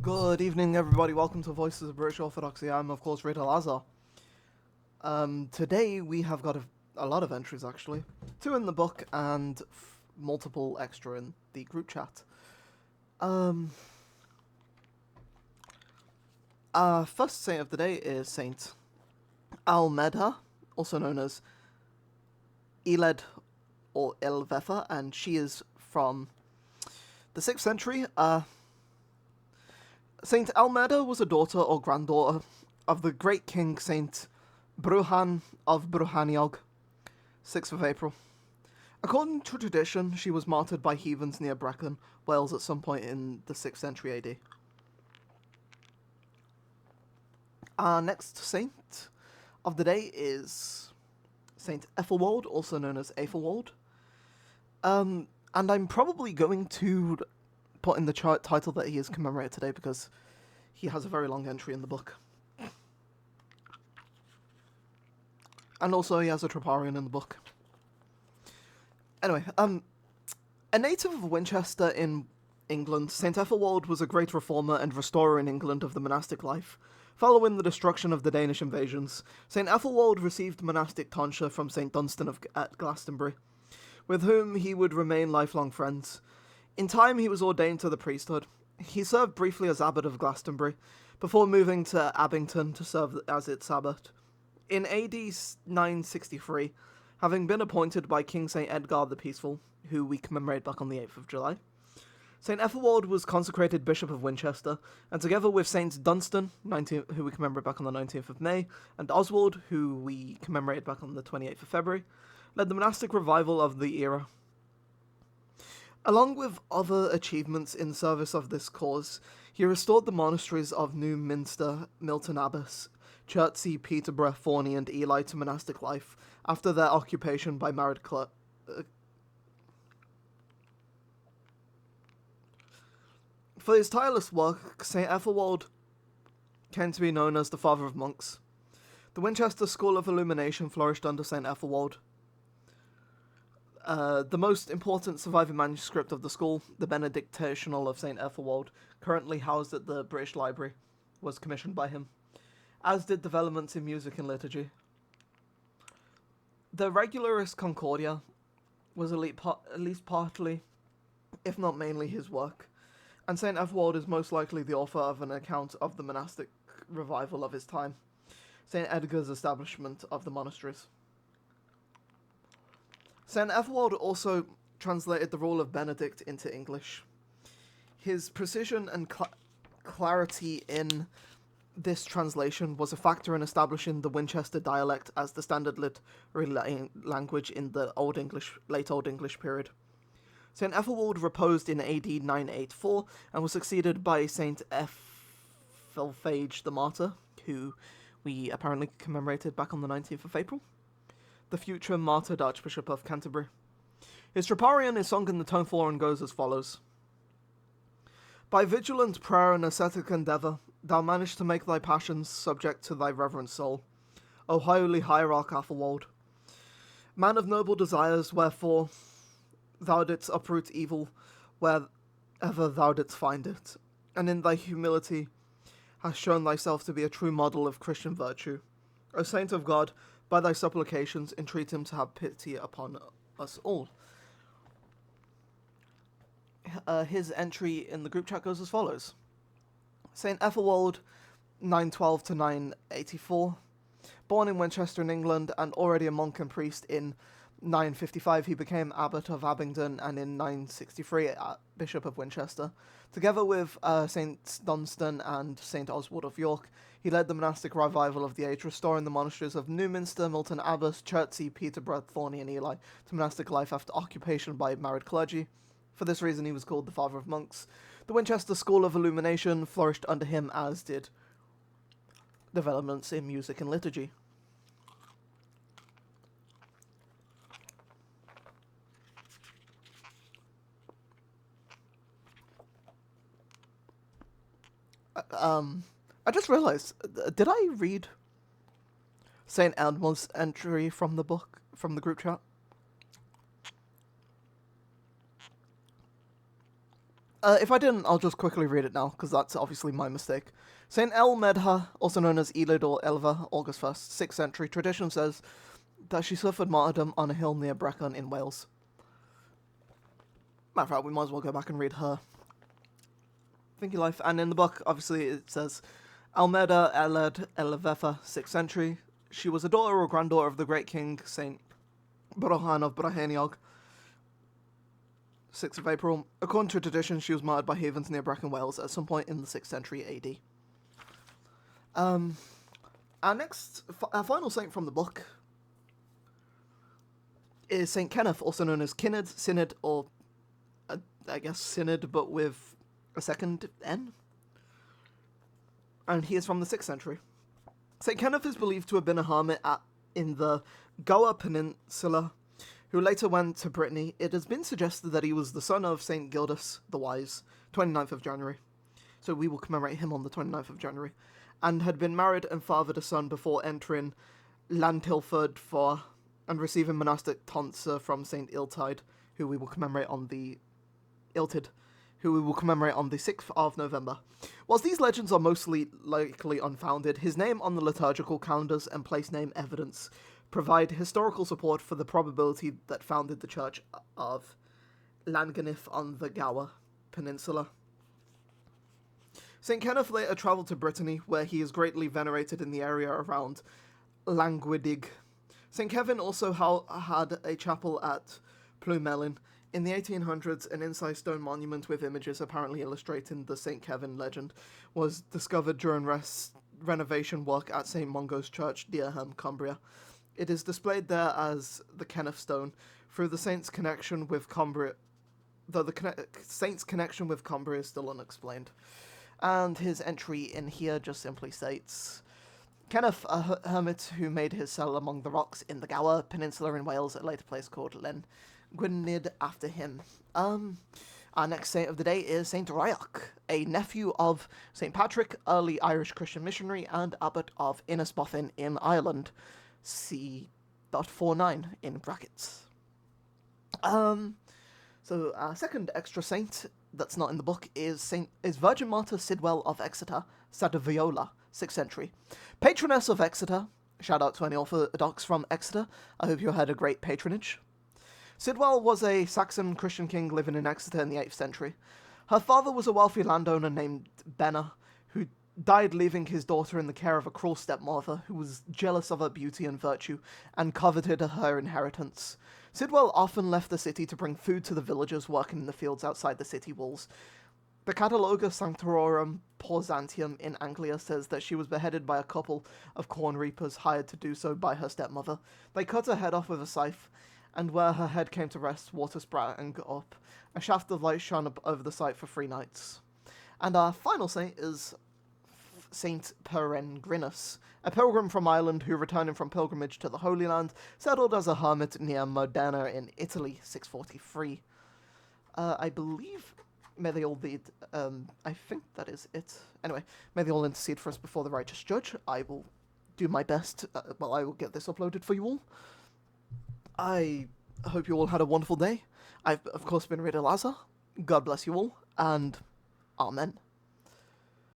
Good evening, everybody. Welcome to Voices of British Orthodoxy. I'm, of course, Rita Lazar. Today we have got a lot of entries, actually. 2 in the book and multiple extra in the group chat. Our first saint of the day is Saint Almeda, also known as Eled or Elvetha, and she is from the 6th century. Saint Almeda was a daughter or granddaughter of the great king Saint Bruhan of Bruhaniog, 6th of April. According to tradition, she was martyred by heathens near Brecon, Wales at some point in the 6th century AD. Our next saint of the day is Saint Ethelwold, also known as Æthelwold. And I'm probably going to put in the title that he is commemorated today because he has a very long entry in the book. And also he has a Troparion in the book. Anyway, a native of Winchester in England, St Ethelwold was a great reformer and restorer in England of the monastic life. Following the destruction of the Danish invasions, St Ethelwold received monastic tonsure from St Dunstan at Glastonbury, with whom he would remain lifelong friends. In time, he was ordained to the priesthood. He served briefly as abbot of Glastonbury, before moving to Abington to serve as its abbot. In AD 963, having been appointed by King St Edgar the Peaceful, who we commemorate back on the 8th of July, St Ethelwold was consecrated Bishop of Winchester, and together with Saints Dunstan, who we commemorate back on the 19th of May, and Oswald, who we commemorate back on the 28th of February, led the monastic revival of the era. Along with other achievements in service of this cause, he restored the monasteries of New Minster, Milton Abbas, Chertsey, Peterborough, Thorney, and Ely to monastic life after their occupation by married clergy. For his tireless work, St Ethelwold came to be known as the Father of Monks. The Winchester School of Illumination flourished under St Ethelwold. The most important surviving manuscript of the school, the Benedictional of St Ethelwold, currently housed at the British Library, was commissioned by him, as did developments in music and liturgy. The Regularis Concordia was at least partly, if not mainly, his work, and St Ethelwold is most likely the author of an account of the monastic revival of his time, St Edgar's establishment of the monasteries. St Ethelwold also translated the rule of Benedict into English. His precision and clarity in this translation was a factor in establishing the Winchester dialect as the standard literary language in the late Old English period. St Ethelwold reposed in AD 984 and was succeeded by St Ethelphage the Martyr, who we apparently commemorated back on the 19th of April. The future martyred Archbishop of Canterbury. His Troparion is sung in the tone floor and goes as follows. By vigilant prayer and ascetic endeavour, thou managed to make thy passions subject to thy reverent soul, O holy hierarch Æthelwold. Man of noble desires, wherefore thou didst uproot evil wherever thou didst find it, and in thy humility hast shown thyself to be a true model of Christian virtue. O saint of God, by thy supplications, entreat him to have pity upon us all. His entry in the group chat goes as follows. St Ethelwold, 912 to 984. Born in Winchester in England and already a monk and priest in 955, he became Abbot of Abingdon, and in 963, Bishop of Winchester. Together with St Dunstan and St Oswald of York, he led the monastic revival of the age, restoring the monasteries of Newminster, Milton Abbas, Chertsey, Peterborough, Thorney, and Ely to monastic life after occupation by married clergy. For this reason, he was called the Father of Monks. The Winchester School of Illumination flourished under him, as did developments in music and liturgy. I just realized, did I read St. Elmo's entry from the book, from the group chat? If I didn't, I'll just quickly read it now, because that's obviously my mistake. Saint El Medha, also known as Elid or Elva, August 1st, 6th century, tradition says that she suffered martyrdom on a hill near Brecon in Wales. Matter of fact, we might as well go back and read her thinky life. And in the book, obviously, it says, Almeda Eled Elevefa, 6th century. She was a daughter or granddaughter of the great king, Saint Brohan of Braheniog, 6th of April. According to tradition, she was martyred by heathens near Brecon, Wales, at some point in the 6th century AD. Our final saint from the book is Saint Kenneth, also known as Kined, Synod, or I guess Synod, but with a second N. And he is from the 6th century. Saint Kenneth is believed to have been a hermit in the Goa Peninsula, who later went to Brittany. It has been suggested that he was the son of Saint Gildas the Wise, 29th of January. So we will commemorate him on the 29th of January. And had been married and fathered a son before entering Llantilford and receiving monastic tonsure from Saint Illtyd, who we will commemorate on the 6th of November. Whilst these legends are mostly likely unfounded, his name on the liturgical calendars and place name evidence provide historical support for the probability that founded the church of Llanganif on the Gower Peninsula. St. Kenneth later travelled to Brittany, where he is greatly venerated in the area around Llangwedig. St. Kevin also had a chapel at Plumellin. In the 1800s, an incised stone monument with images apparently illustrating the St. Kevin legend was discovered during renovation work at St. Mungo's Church, Dereham, Cumbria. It is displayed there as the Kenneth Stone, through the saint's connection with Cumbria, though the saint's connection with Cumbria is still unexplained. And his entry in here just simply states, Kenneth, a hermit who made his cell among the rocks in the Gower Peninsula in Wales, at a later place called Len Gwynedd after him. Our next saint of the day is St Rioch, a nephew of St Patrick, early Irish Christian missionary, and Abbot of Inishbofin in Ireland. C.49 in brackets. So our second extra saint that's not in the book is Virgin Martyr Sidwell of Exeter, Sadaviola, 6th century. Patroness of Exeter. Shout out to any Orthodox from Exeter. I hope you had a great patronage. Sidwell was a Saxon Christian king living in Exeter in the 8th century. Her father was a wealthy landowner named Benna, who died leaving his daughter in the care of a cruel stepmother who was jealous of her beauty and virtue and coveted her inheritance. Sidwell often left the city to bring food to the villagers working in the fields outside the city walls. The Cataloga Sanctorum Pausantium in Anglia says that she was beheaded by a couple of corn reapers hired to do so by her stepmother. They cut her head off with a scythe, and where her head came to rest, water sprang up. A shaft of light shone up over the site for 3 nights. And our final saint is Saint Peregrinus, a pilgrim from Ireland who, returning from pilgrimage to the Holy Land, settled as a hermit near Modena in Italy, 643. I believe, may they all lead, I think that is it. Anyway, may they all intercede for us before the righteous judge. I will do my best, I will get this uploaded for you all. I hope you all had a wonderful day. I've, of course, been Riddle Lazar. God bless you all, and Amen.